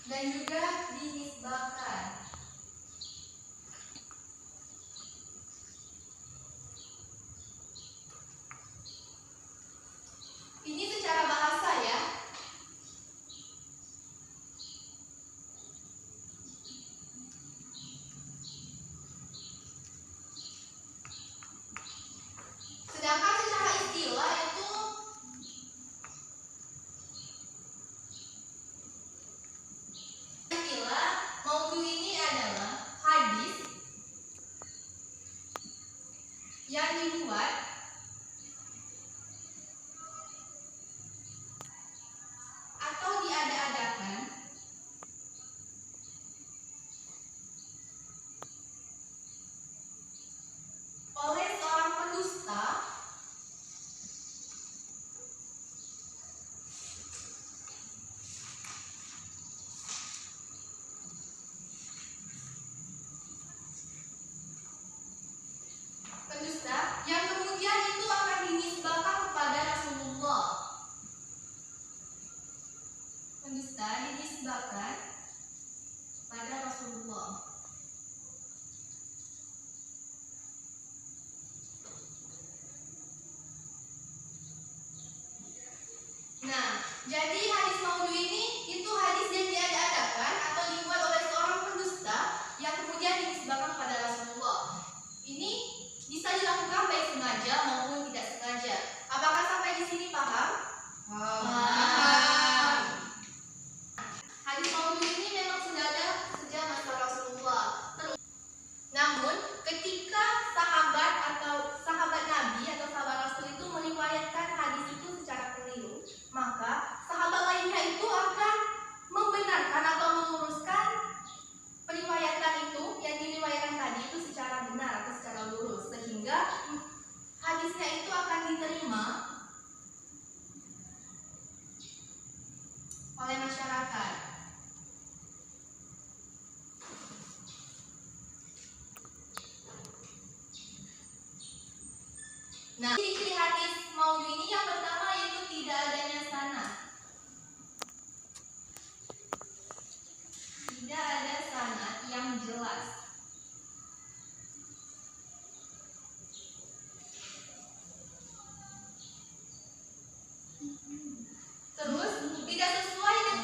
dan juga dinisbahkan. Ini secara bahasa ya. Sedangkan secara istilah itu maudhu ini adalah hadis yang dibuat atau diada-adakan oleh seorang pendusta yang kemudian itu akan dinisbahkan kepada Rasulullah. Pendusta dinisbahkan pada Rasulullah. Nah, jadi hadis maudhu ini itu hadis yang diada-adakan atau dibuat oleh seorang pendusta yang kemudian dinisbahkan kepada Rasulullah. Ini bisa dilakukan baik sengaja maupun tidak sengaja. Apakah sampai di sini paham? Paham. Hadis maudhu ini memang sudah ada sejak masa Rasulullah. Namun, ketika sahabat Nabi atau sahabat Rasul itu meriwayatkan hadis itu secara keliru, maka sahabat lainnya itu akan membenarkan atau meluruskan periwayatan itu yang diriwayatkan tadi itu secara benar atau secara lurus, sehingga hadisnya itu akan diterima oleh masyarakat. Nah, ciri-ciri hadis maudhu ini yang pertama yaitu tidak adanya sanad. Tidak ada sanad yang jelas. Terus tidak sesuai dengan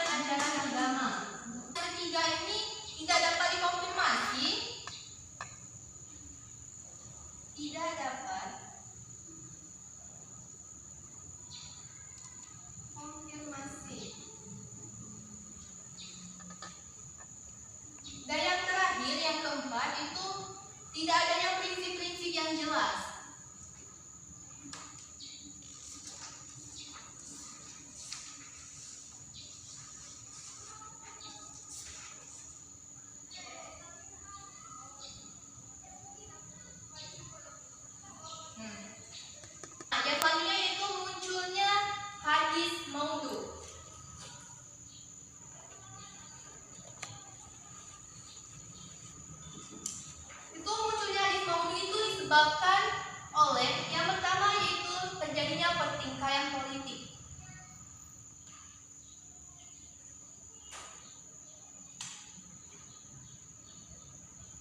ajaran agama. Yang ketiga ini tidak dapat dikonfirmasi. Tidak dapat konfirmasi. Dan yang terakhir, yang keempat itu tidak adanya prinsip-prinsip yang jelas. Yang selanjutnya yaitu munculnya hadis maudhu. Itu munculnya hadis maudhu itu disebabkan oleh yang pertama yaitu terjadinya pertingkaian politik.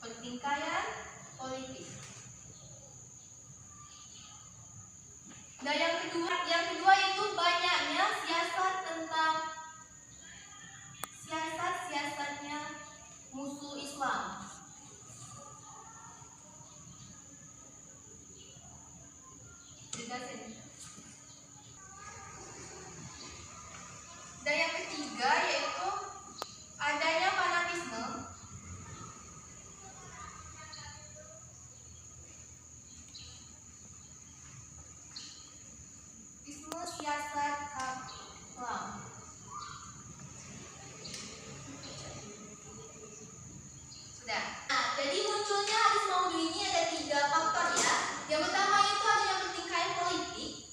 Pertingkaian politik. Dan yang kedua itu banyaknya siasatnya musuh Islam. Dan yang ketiga yaitu adanya fanatisme siasat kalam. Sudah. Nah, jadi munculnya hadis maudhu ini ada 3 faktor ya. Yang pertama itu adanya pertingkaian politik.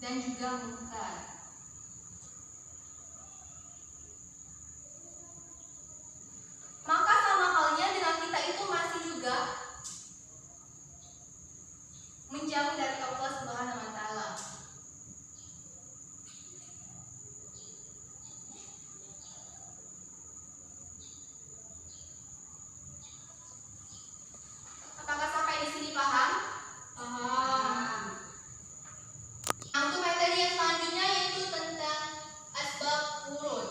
dan juga munkar. Maka sama halnya dengan kita itu masih juga menjauh dari Allah Subhanahu wa taala. Apakah sampai di sini paham? Paham. Nah, untuk materi yang selanjutnya yaitu tentang asbab wurud.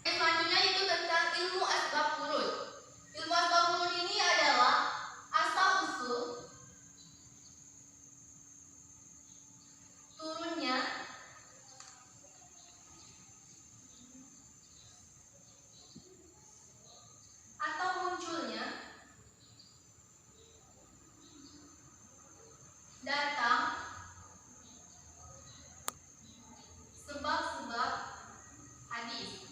Selanjutnya itu tentang ilmu asbab wurud. Ilmu asbab wurud ini adalah asal usul turunnya atau munculnya datang sebab-sebab hadis.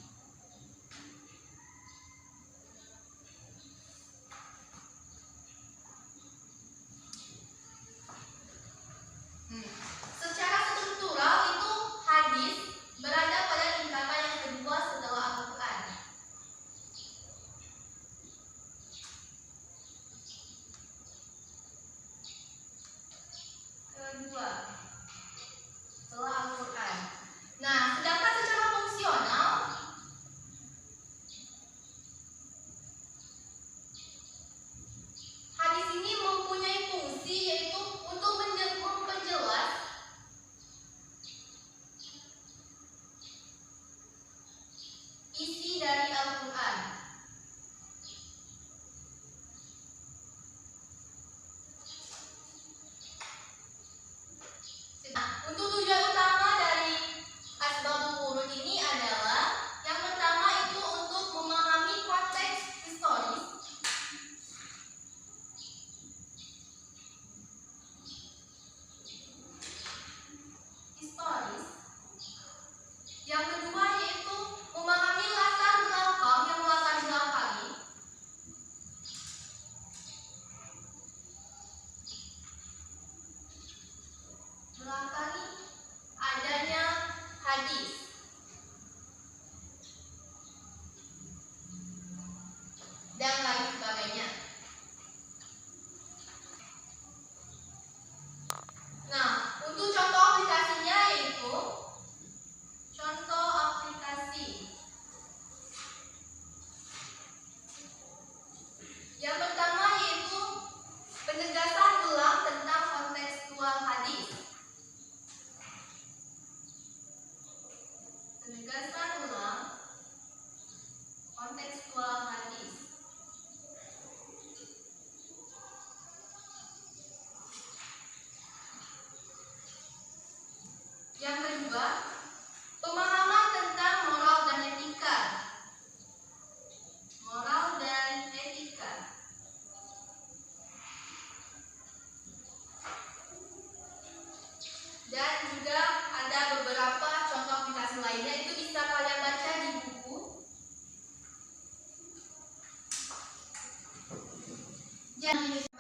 Secara struktural itu hadis berada pada tingkatan yang kedua setelah Al-Quran. Kedua setelah Al-Quran. Nah, sedangkan secara fungsional hadis ini mempunyai fungsi yaitu untuk memperjelas isi dari Al-Quran. Nah, untuk tujuan utama dari asbabul wurud ini adalah yang pertama itu untuk memahami konteks historis yang kedua yaitu memahami latar belakang yang melatar belakangi adanya hadis. Dan lain sebagainya. Nah, untuk contoh aplikasinya yaitu contoh aplikasi. Yang pertama yaitu penegasan ulang tentang kontekstual hadis. Penegasan ulang kontekstual hadis. Yang kedua, pemahaman tentang moral dan etika. Moral dan etika. Dan juga ada beberapa contoh aplikasi lainnya, itu bisa kalian baca di buku. Jangan